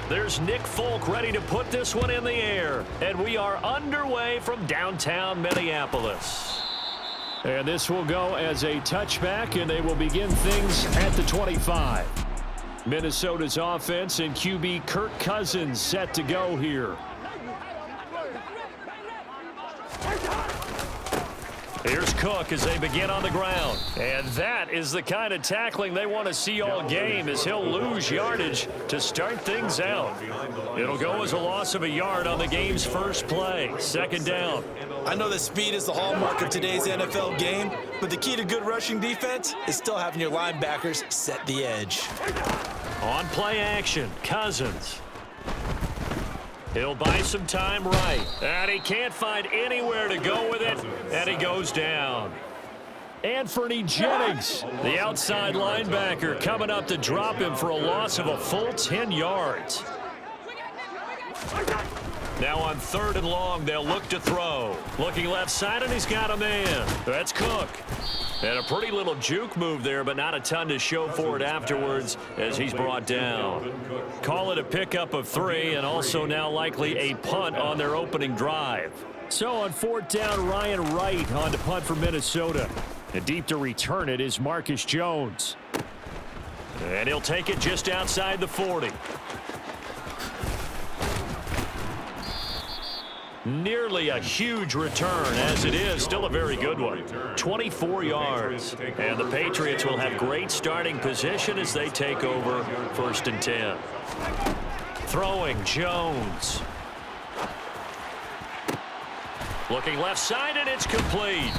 There's Nick Folk ready to put this one in the air. And we are underway from downtown Minneapolis. And this will go as a touchback, and they will begin things at the 25. Minnesota's offense and QB Kirk Cousins set to go here. Here's Cook as they begin on the ground. And that is the kind of tackling they want to see all game, as he'll lose yardage to start things out. It'll go as a loss of a yard on the game's first play. Second down. I know that speed is the hallmark of today's NFL game, but the key to good rushing defense is still having your linebackers set the edge. On play action, Cousins. He'll buy some time right. And he can't find anywhere to go with it. And he goes down. Anthony Jennings, the outside linebacker, coming up to drop him for a loss of a full 10 yards. Now on 3rd and long, they'll look to throw. Looking left side, and he's got a man. That's Cook. And a pretty little juke move there, but not a ton to show for it afterwards as he's brought down. Call it a pickup of 3, and also now likely a punt on their opening drive. So on 4th down, Ryan Wright on to punt for Minnesota. And deep to return it is Marcus Jones. And he'll take it just outside the 40. Nearly a huge return, as it is still a very good one. 24 yards. And the Patriots will have great starting position as they take over 1st and 10. Throwing Jones. Looking left side, and it's complete.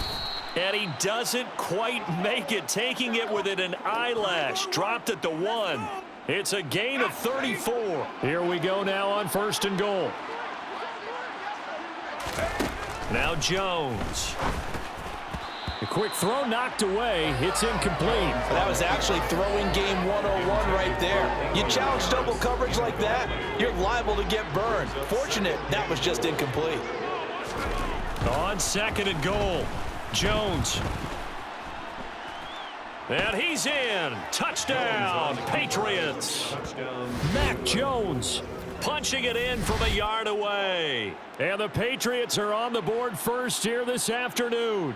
And he doesn't quite make it, taking it within an eyelash. Dropped at the 1. It's a gain of 34. Here we go now on 1st and goal. Now Jones. A quick throw knocked away. It's incomplete. That was actually throwing game 101 right there. You challenge double coverage like that, you're liable to get burned. Fortunate that was just incomplete. On 2nd and goal, Jones. And he's in. Touchdown, Patriots. Mac Jones punching it in from a yard away. And the Patriots are on the board first here this afternoon.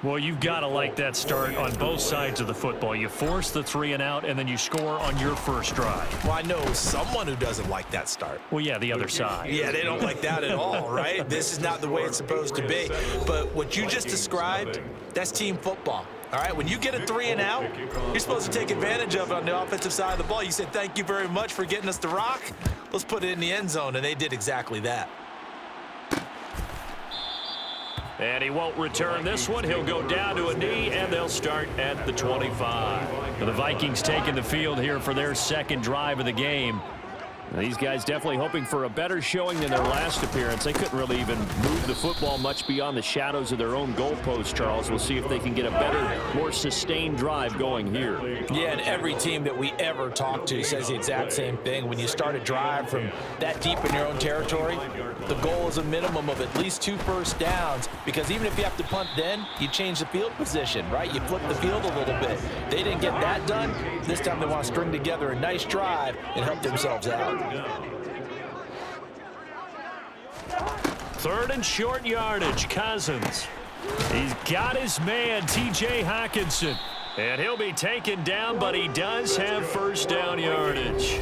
Well, you've got to like that start on both sides of the football. You force the 3 and out, and then you score on your first drive. Well, I know someone who doesn't like that start. Well, yeah, the other side. Yeah, they don't like that at all, right? This is not the way it's supposed to be. But what you just described, that's team football. All right, when you get a 3 and out, you're supposed to take advantage of it on the offensive side of the ball. You said, thank you very much for getting us the rock. Let's put it in the end zone, and they did exactly that. And he won't return this one. He'll go down to a knee, and they'll start at the 25. The Vikings taking the field here for their second drive of the game. These guys definitely hoping for a better showing than their last appearance. They couldn't really even move the football much beyond the shadows of their own goalpost, Charles. We'll see if they can get a better, more sustained drive going here. Yeah, and every team that we ever talk to says the exact same thing. When you start a drive from that deep in your own territory, the goal is a minimum of at least 2 first downs, because even if you have to punt then, you change the field position, right? You flip the field a little bit. They didn't get that done. This time they want to string together a nice drive and help themselves out. 3rd and short yardage, Cousins. He's got his man, T.J. Hockenson. And he'll be taken down, but he does have first down yardage.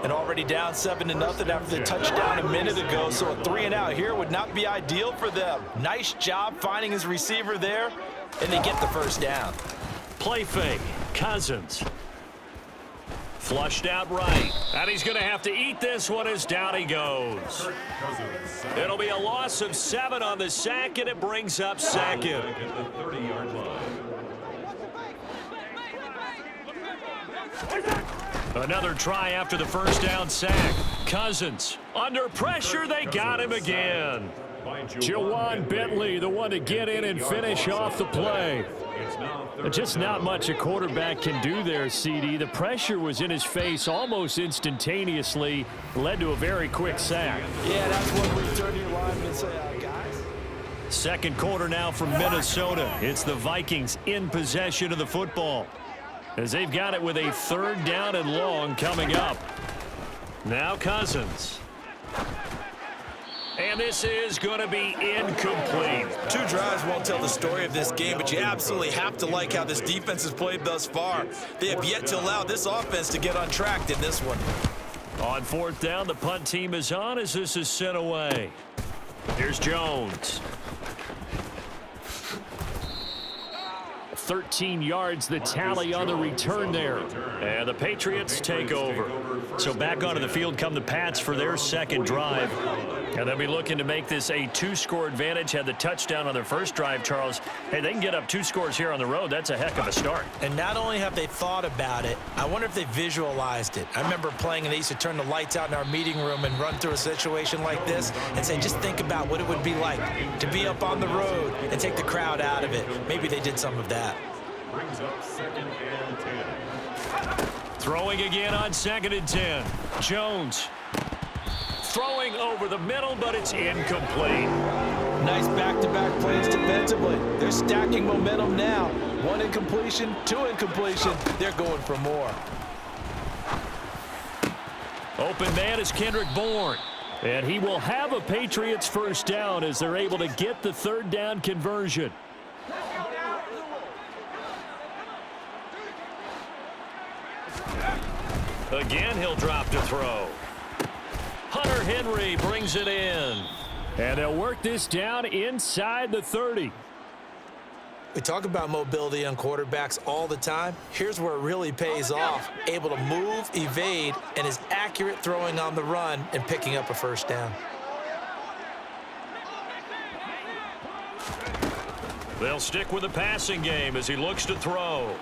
And already down 7-0 after the touchdown a minute ago, so a 3 and out here would not be ideal for them. Nice job finding his receiver there, and they get the first down. Play fake, Cousins. Flushed out right. And he's going to have to eat this one as down he goes. It'll be a loss of 7 on the sack, and it brings up 2nd. Another try after the first down sack. Cousins under pressure. They got him again. Jawan Bentley, the one to get in and finish off the play. Just not much a quarterback can do there, CD. The pressure was in his face almost instantaneously, led to a very quick sack. Yeah, that's what we turn to your lineman and say, guys. Second quarter now from Minnesota. It's the Vikings in possession of the football. as they've got it with a 3rd down and long coming up. Now Cousins. And this is going to be incomplete. 2 drives won't tell the story of this game, but you absolutely have to like how this defense has played thus far. They have yet to allow this offense to get untracked in this one. On 4th down, the punt team is on as this is sent away. Here's Jones. 13 yards, the tally on the return there. And the Patriots take over. So back onto the field come the Pats for their 2nd drive. And they'll be looking to make this a 2-score advantage. Had the touchdown on their first drive, Charles. Hey, they can get up 2 scores here on the road. That's a heck of a start. And not only have they thought about it, I wonder if they visualized it. I remember playing and they used to turn the lights out in our meeting room and run through a situation like this and say, just think about what it would be like to be up on the road and take the crowd out of it. Maybe they did some of that. Brings up 2nd and 10. Throwing again on 2nd and 10. Jones. Throwing over the middle, but it's incomplete. Nice back-to-back plays defensively. They're stacking momentum now. 1 incompletion, 2 incompletion. They're going for more. Open man is Kendrick Bourne. And he will have a Patriots 1st down as they're able to get the 3rd down conversion. Again, he'll drop to throw. Hunter Henry brings it in. And they'll work this down inside the 30. We talk about mobility on quarterbacks all the time. Here's where it really pays off. Able to move, evade, and is accurate throwing on the run and picking up a 1st down. They'll stick with the passing game as he looks to throw.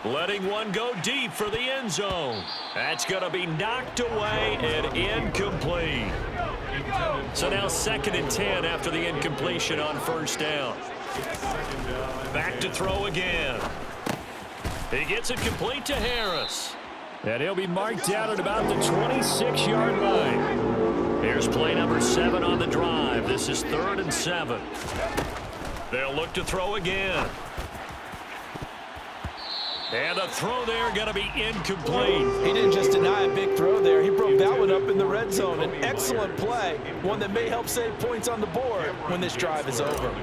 Letting one go deep for the end zone. That's going to be knocked away and incomplete. So now 2nd and 10 after the incompletion on 1st down. Back to throw again. He gets it complete to Harris. And he'll be marked down at about the 26-yard line. Here's play number 7 on the drive. This is 3rd and 7. They'll look to throw again. And the throw there going to be incomplete. He didn't just deny a big throw there. He broke that one up in the red zone. An excellent play, one that may help save points on the board when this drive is over.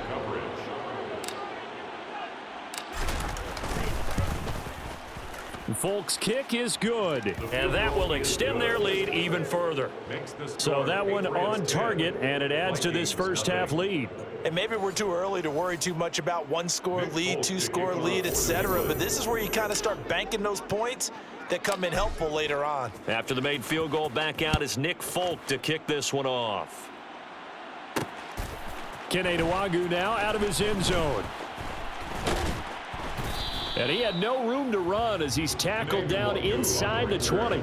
Folks' kick is good, and that will extend their lead even further. So that one on target, and it adds to this 1st half lead. And maybe we're too early to worry too much about 1-score lead, 2-score lead, etc. But this is where you kind of start banking those points that come in helpful later on. After the made field goal, back out is Nick Folk to kick this one off. Kene Nwangwu now out of his end zone. And he had no room to run as he's tackled down inside the 20.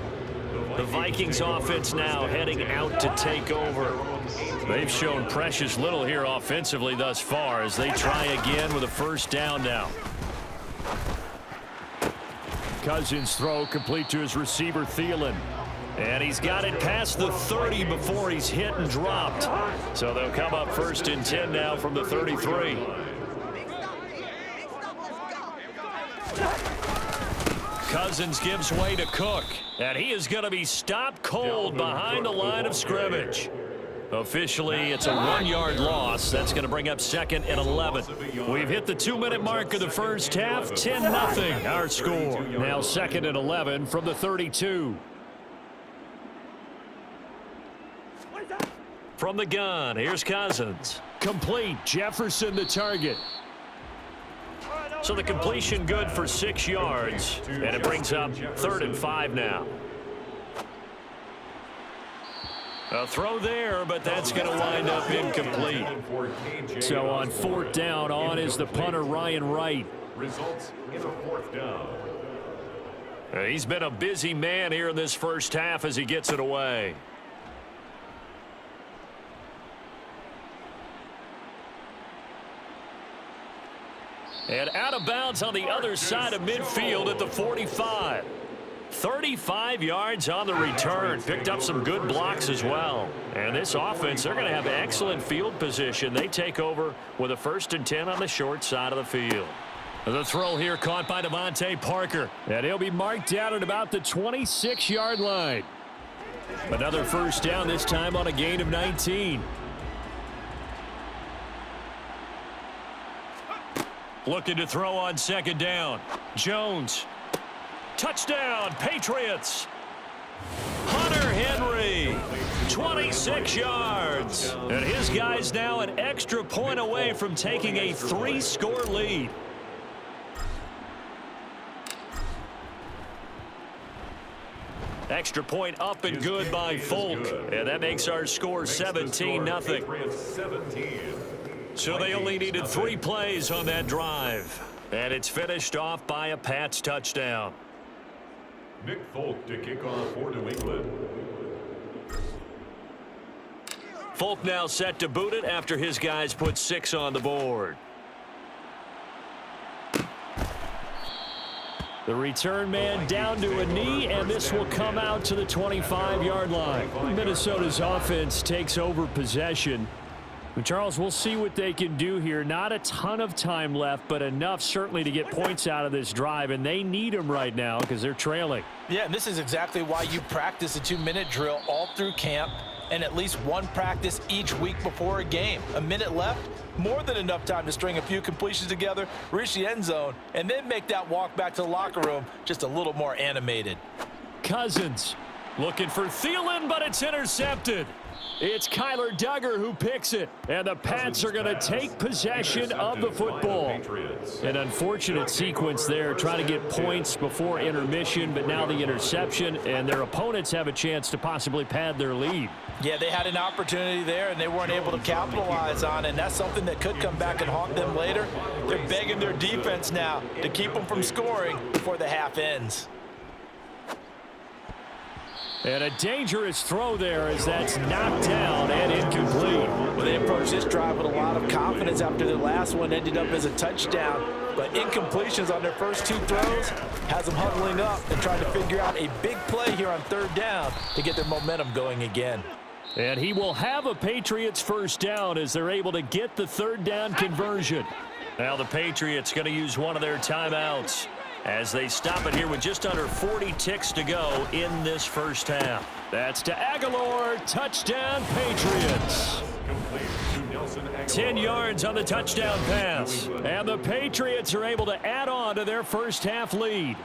The Vikings offense now heading out to take over. They've shown precious little here offensively thus far as they try again with a 1st down now. Cousins' throw complete to his receiver, Thielen. And he's got it past the 30 before he's hit and dropped. So they'll come up 1st and 10 now from the 33. Cousins gives way to Cook, and he is going to be stopped cold behind the line of scrimmage. Officially, it's a 1-yard loss. That's going to bring up 2nd and 11. We've hit the 2-minute mark of the 1st half. 10-0 our score. Now 2nd and 11 from the 32. From the gun, here's Cousins. Complete. Jefferson the target. So the completion good for 6 yards, and it brings up 3rd and 5 now. A throw there, but that's going to wind up incomplete. So on 4th down, on is the punter, Ryan Wright. Results in a 4th down. He's been a busy man here in this 1st half as he gets it away. And out of bounds on the other side of midfield at the 45. 35 yards on the return. Picked up some good blocks as well. And this offense, they're going to have excellent field position. They take over with a 1st and 10 on the short side of the field. The throw here caught by Devontae Parker. And he'll be marked down at about the 26-yard line. Another first down, this time on a gain of 19. Looking to throw on second down. Jones. Touchdown, Patriots. Hunter Henry, 26 yards. And his guy's now an extra point away from taking a 3-score lead. Extra point up and good by Folk. And that makes our score 17-0. So they only needed 3 plays on that drive. And it's finished off by a Pats touchdown. Nick Folk to kick off for New England. Folk now set to boot it after his guys put 6 on the board. The return man down to a knee, and this will come out to the 25-yard line. Minnesota's offense takes over possession. Charles, we'll see what they can do here. Not a ton of time left, but enough certainly to get points out of this drive, and they need them right now because they're trailing. Yeah, and this is exactly why you practice a 2-minute drill all through camp and at least one practice each week before a game. A minute left, more than enough time to string a few completions together, reach the end zone, and then make that walk back to the locker room just a little more animated. Cousins looking for Thielen, but it's intercepted. It's Kyler Duggar who picks it, and the Pats are going to take possession of the football. An unfortunate sequence there, trying to get points before intermission, but now the interception, and their opponents have a chance to possibly pad their lead. Yeah, they had an opportunity there, and they weren't able to capitalize on it, and that's something that could come back and haunt them later. They're begging their defense now to keep them from scoring before the half ends. And a dangerous throw there as that's knocked down and incomplete. Well, they approached this drive with a lot of confidence after their last one ended up as a touchdown. But incompletions on their first 2 throws has them huddling up and trying to figure out a big play here on 3rd down to get their momentum going again. And he will have a Patriots first down as they're able to get the 3rd down conversion. Now the Patriots going to use one of their timeouts as they stop it here with just under 40 ticks to go in this first half. That's to Aguilar. Touchdown, Patriots. 10 yards on the touchdown pass. And the Patriots are able to add on to their first half lead.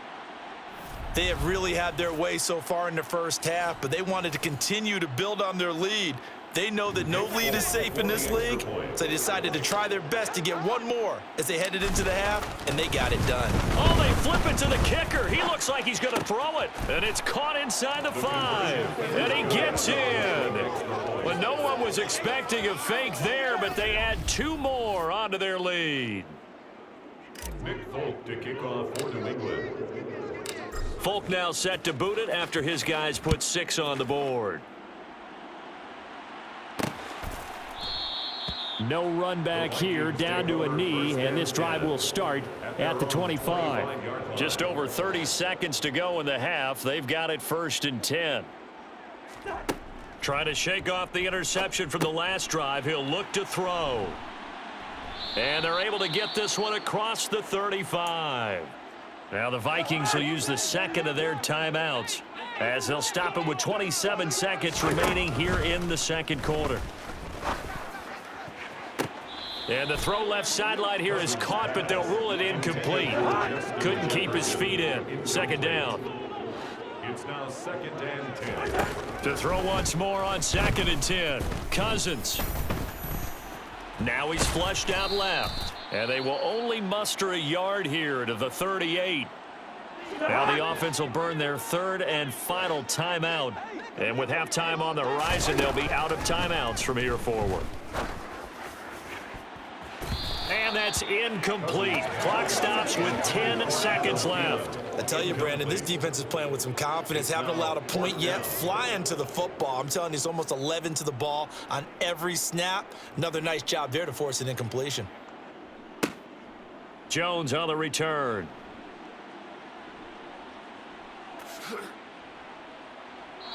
They have really had their way so far in the first half, but they wanted to continue to build on their lead. They know that no lead is safe in this league, so they decided to try their best to get one more as they headed into the half, and they got it done. Oh, they flip it to the kicker. He looks like he's going to throw it, and it's caught inside the 5, and he gets in. Well, no one was expecting a fake there, but they add 2 more onto their lead. Nick Folk to kick off for New England. Folk now set to boot it after his guys put 6 on the board. No run back here, down to a knee, and this drive will start at the 25. Just over 30 seconds to go in the half. They've got it 1st and 10. Trying to shake off the interception from the last drive. He'll look to throw. And they're able to get this one across the 35. Now the Vikings will use the second of their timeouts as they'll stop it with 27 seconds remaining here in the second quarter. And the throw left sideline here is caught, but they'll rule it incomplete. Couldn't keep his feet in. 2nd down. It's now 2nd and 10. To throw once more on 2nd and 10. Cousins. Now he's flushed out left. And they will only muster a yard here to the 38. Now the offense will burn their 3rd and final timeout. And with halftime on the horizon, they'll be out of timeouts from here forward. And that's incomplete. Clock stops with 10 seconds left. I tell you, Brandon, this defense is playing with some confidence. Haven't allowed a point yet. Flying to the football. I'm telling you, it's almost 11 to the ball on every snap. Another nice job there to force an incompletion. Jones on the return.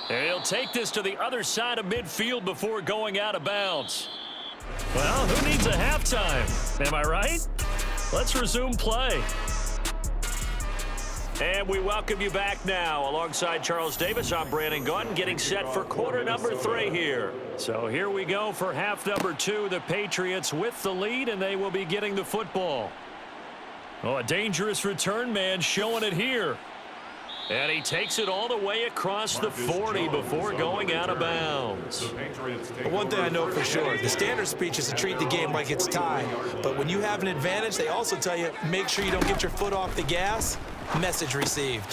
And he'll take this to the other side of midfield before going out of bounds. Well, who needs a halftime? Am I right? Let's resume play. And we welcome you back now. Alongside Charles Davis, I'm Brandon Gaudin, getting set for quarter number 3 here. So here we go for half number 2. The Patriots with the lead, and they will be getting the football. Oh, a dangerous return man showing it here. And he takes it all the way across the 40 before going out of bounds. One thing I know for sure, the standard speech is to treat the game like it's tied. But when you have an advantage, they also tell you, make sure you don't get your foot off the gas. Message received.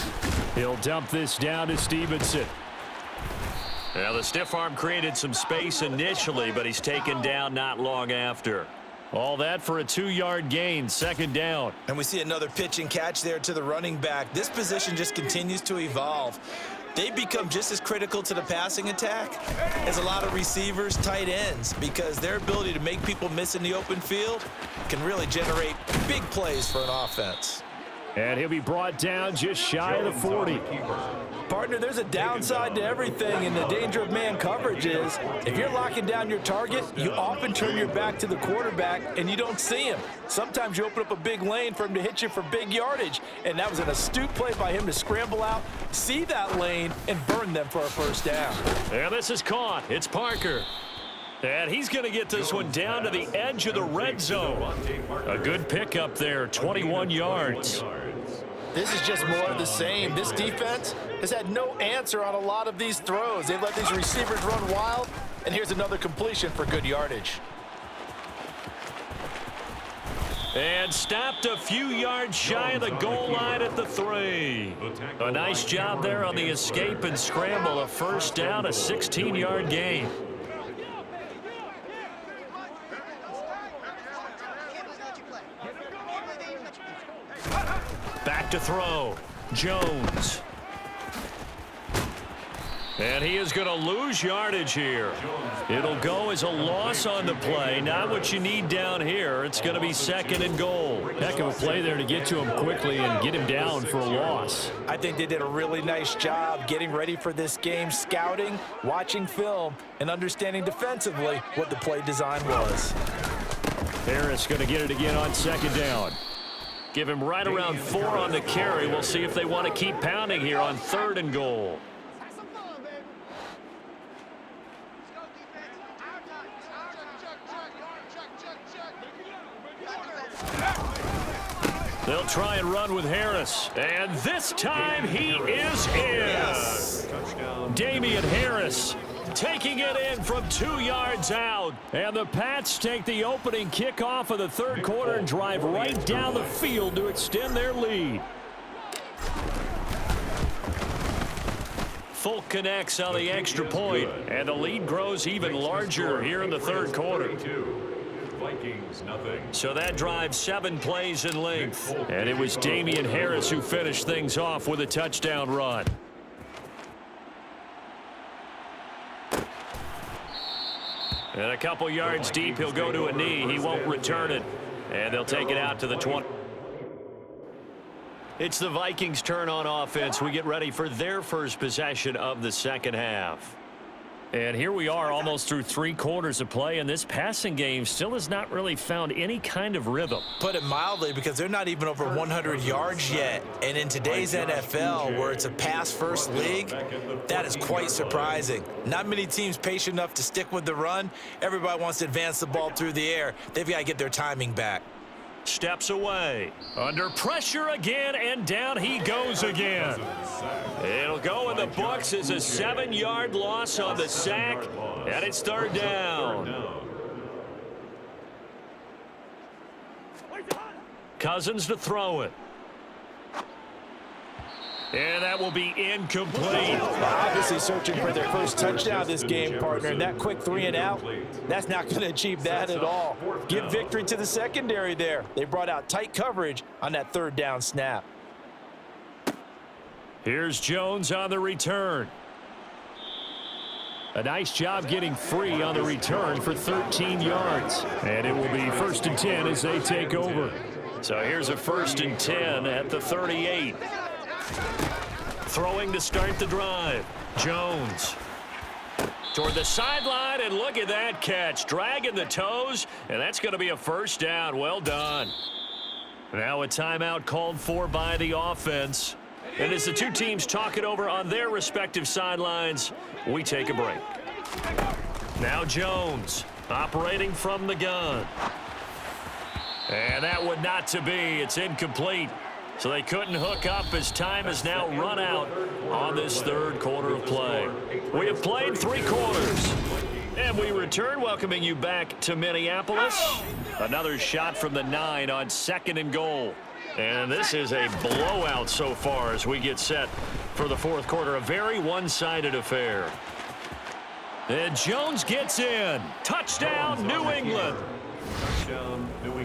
He'll dump this down to Stevenson. Now, the stiff arm created some space initially, but he's taken down not long after. All that for a 2-yard gain, second down. And we see another pitch and catch there to the running back. This position just continues to evolve. They become just as critical to the passing attack as a lot of receivers, tight ends, because their ability to make people miss in the open field can really generate big plays for an offense. And he'll be brought down just shy of the 40. Partner, there's a downside to everything, and the danger of man coverage is if you're locking down your target, you often turn your back to the quarterback and you don't see him. Sometimes you open up a big lane for him to hit you for big yardage, and that was an astute play by him to scramble out, see that lane, and burn them for a first down. And this is caught. It's Parker. And he's going to get this one down to the edge of the red zone. A good pickup there, 21 yards. This is just more of the same. This defense has had no answer on a lot of these throws. They've let these receivers run wild, and here's another completion for good yardage. And stopped a few yards shy of the goal line at the 3. A nice job there on the escape and scramble. A first down, a 16-yard gain. Back to throw. Jones. And he is going to lose yardage here. It'll go as a loss on the play. Not what you need down here. It's going to be second and goal. Heck of a play there to get to him quickly and get him down for a loss. I think they did a really nice job getting ready for this game, scouting, watching film, and understanding defensively what the play design was. Harris going to get it again on second down. Give him right around 4 on the carry. We'll see if they want to keep pounding here on third and goal. They'll try and run with Harris. And this time he is in. Yes. Damian Harris taking it in from 2 yards out. And the Pats take the opening kickoff of the third quarter and drive right down the field to extend their lead. Folk connects on the extra point, and the lead grows even larger here in the third quarter. Vikings, nothing. So that drive 7 plays in length. And it was Damian Harris who finished things off with a touchdown run. And a couple yards deep, he'll go to a knee. He won't return it. And they'll take it out to the 20. It's the Vikings' turn on offense. We get ready for their first possession of the second half. And here we are almost through 3 quarters of play, and this passing game still has not really found any kind of rhythm. Put it mildly, because they're not even over 100 yards yet. And in today's NFL, where it's a pass-first league, that is quite surprising. Not many teams patient enough to stick with the run. Everybody wants to advance the ball through the air. They've got to get their timing back. Steps away. Under pressure again, and down he goes again. It'll go in the books as a 7-yard loss on the sack, and it's third down. Cousins to throw it. And that will be incomplete. Obviously searching for their first touchdown this game, partner. And that quick 3 and out, that's not going to achieve that at all. Give victory to the secondary there. They brought out tight coverage on that third down snap. Here's Jones on the return. A nice job getting free on the return for 13 yards. And it will be first and 10 as they take over. So here's a first and 10 at the 38. Throwing to start the drive. Jones toward the sideline, and look at that catch. Dragging the toes, and that's going to be a first down. Well done. Now a timeout called for by the offense. And as the two teams talk it over on their respective sidelines, we take a break. Now Jones operating from the gun. And that would not to be. It's incomplete. So they couldn't hook up as time has now run out on this third quarter of play. We have played 3 quarters. And we return, welcoming you back to Minneapolis. Another shot from the 9 on 2nd and goal. And this is a blowout so far as we get set for the fourth quarter. A very one-sided affair. And Jones gets in. Touchdown, New England.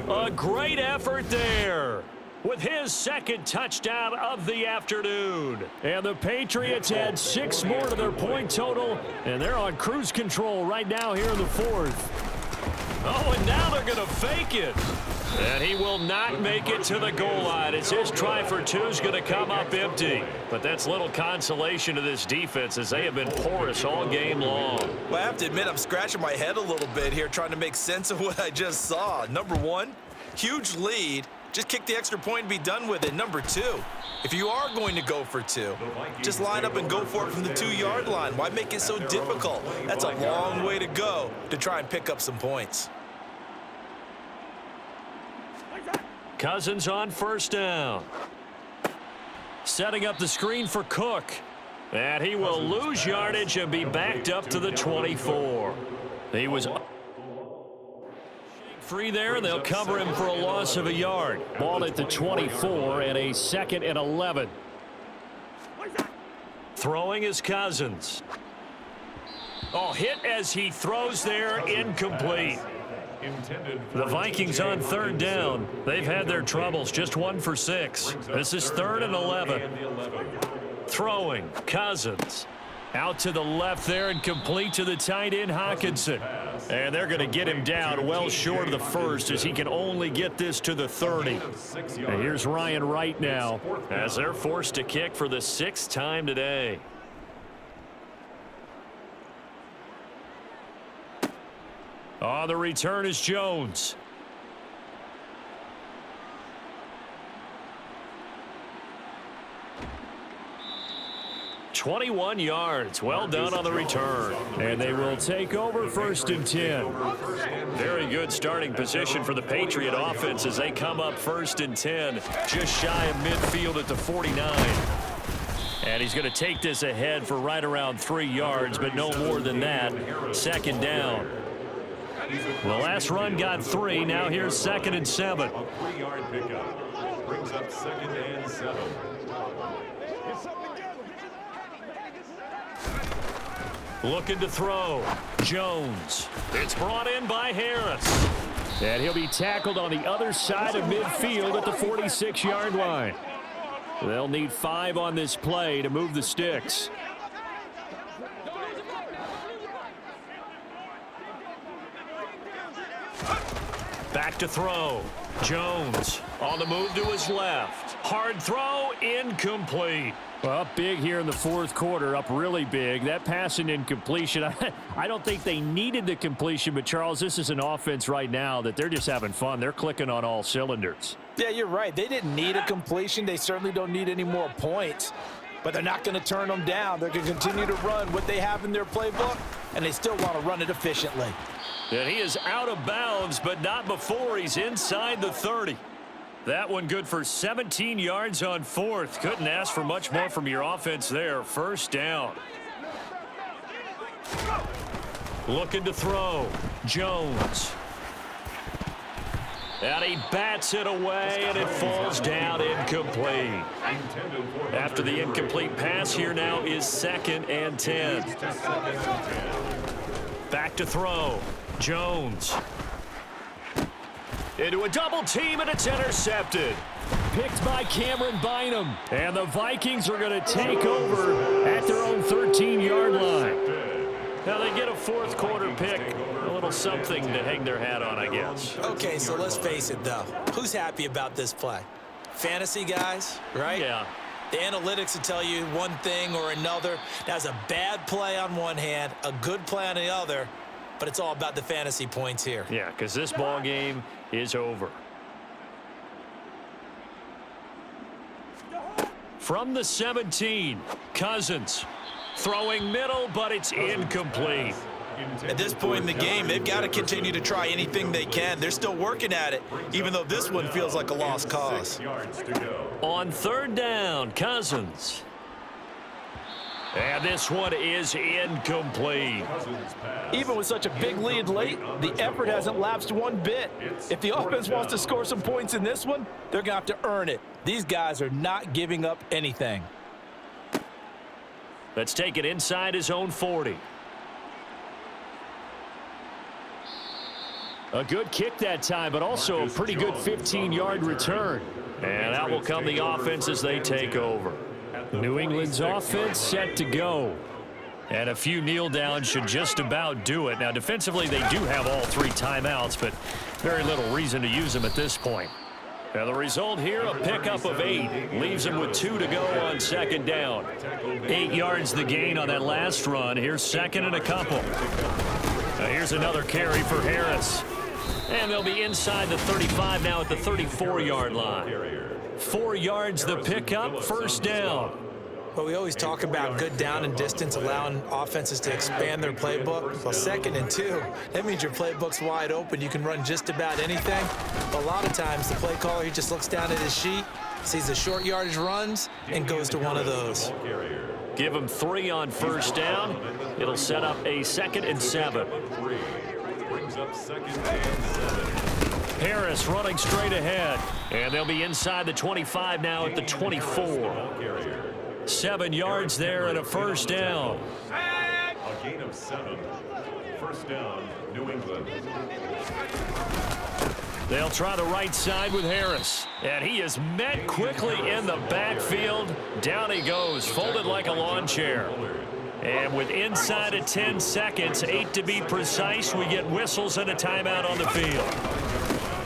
A great effort there with his second touchdown of the afternoon. And the Patriots add 6 more to their point total, and they're on cruise control right now here in the fourth. Oh, and now they're going to fake it. And he will not make it to the goal line as his try for 2 is going to come up empty. But that's little consolation to this defense as they have been porous all game long. Well, I have to admit, I'm scratching my head a little bit here trying to make sense of what I just saw. Number 1, huge lead. Just kick the extra point and be done with it. Number 2, if you are going to go for 2, just line up and go for it from the 2-yard line. Why make it so difficult? That's a long way to go to try and pick up some points. Cousins on first down. Setting up the screen for Cook. And he will lose yardage and be backed up to the 24. He was free there, and they'll cover him for a loss of a yard. Ball at the 24 and a 2nd and 11. Throwing is Cousins. Oh, hit as he throws there, incomplete. The Vikings on third down. They've had their troubles, just 1 for 6. This is 3rd and 11. Throwing, Cousins. Out to the left there and complete to the tight end, Hockenson. And they're going to get him down well short of the first as he can only get this to the 30. And here's Ryan Wright now as they're forced to kick for the 6th time today. On the return is Jones. "21 yards. Well done on the return. And they will take over 1st and 10. Very good starting position for the Patriot offense as they come up 1st and 10. Just shy of midfield at the 49. And he's going to take this ahead for right around 3 yards, but no more than that. 2nd down. The last run got 3. Now here's 2nd and 7. A 3-yard pickup brings up 2nd and 7. Looking to throw. Jones. It's brought in by Harris. And he'll be tackled on the other side of midfield at the 46-yard line. They'll need 5 on this play to move the sticks. Back to throw. Jones on the move to his left. Hard throw, incomplete. Well, up big here in the fourth quarter, up really big. That pass and incompletion, I don't think they needed the completion, but Charles, this is an offense right now that they're just having fun. They're clicking on all cylinders. Yeah, you're right. They didn't need a completion. They certainly don't need any more points, but they're not going to turn them down. They're going to continue to run what they have in their playbook, and they still want to run it efficiently. And he is out of bounds, but not before he's inside the 30. That one good for 17 yards on 4th. Couldn't ask for much more from your offense there. 1st down. Looking to throw. Jones. And he bats it away, and it falls down incomplete. After the incomplete pass, here now is 2nd and 10. Back to throw. Jones. Into a double team, and it's intercepted. Picked by Cameron Bynum. And the Vikings are going to take over at their own 13-yard line. Now they get a fourth quarter pick. A little something to hang their hat on, I guess. Okay, so let's face it, though. Who's happy about this play? Fantasy guys, right? Yeah. The analytics will tell you one thing or another. That's a bad play on one hand, a good play on the other, but it's all about the fantasy points here. Yeah, because this ball game is over. From the 17, Cousins. Throwing middle, but it's incomplete. At this point in the game, they've got to continue to try anything they can. They're still working at it, even though this one feels like a lost cause. On third down, Cousins. And this one is incomplete. Even with such a big lead late, the effort hasn't lapsed one bit. If the offense wants to score some points in this one, they're going to have to earn it. These guys are not giving up anything. Let's take it inside his own 40. A good kick that time, but also a pretty good 15-yard return. And out will come the offense as they take over. New England's offense set to go. And a few kneel downs should just about do it. Now, defensively, they do have all 3 timeouts, but very little reason to use them at this point. Now, the result here, a pickup of 8. Leaves them with 2 to go on second down. 8 yards the gain on that last run. Here's second and a couple. Now, here's another carry for Harris. And they'll be inside the 35 now at the 34-yard line. 4 yards the pickup, first down. Well, we always talk about good down and distance, allowing offenses to expand their playbook. Well, 2nd and 2, that means your playbook's wide open. You can run just about anything. But a lot of times, the play caller, he just looks down at his sheet, sees the short yardage runs, and goes to one of those. Give him 3 on first down. It'll set up a 2nd and 7. Brings up 2nd and 7. Harris running straight ahead. And they'll be inside the 25 now at the 24. 7 yards there and a first down. A gain of 7. First down, New England. They'll try the right side with Harris. And he is met quickly in the backfield. Down he goes, folded like a lawn chair. And with inside of 10 seconds, 8 to be precise, we get whistles and a timeout on the field.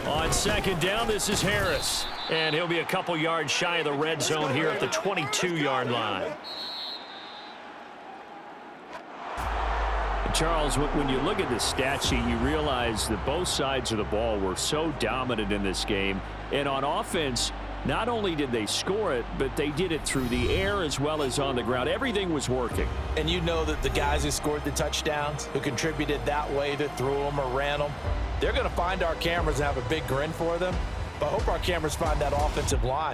On second down, this is Harris. And he'll be a couple yards shy of the red zone here at the 22-yard line. Charles, when you look at the stat sheet, you realize that both sides of the ball were so dominant in this game. And on offense, not only did they score it, but they did it through the air as well as on the ground. Everything was working. And you know that the guys who scored the touchdowns, who contributed that way, either threw them or ran them, they're going to find our cameras and have a big grin for them. But I hope our cameras find that offensive line.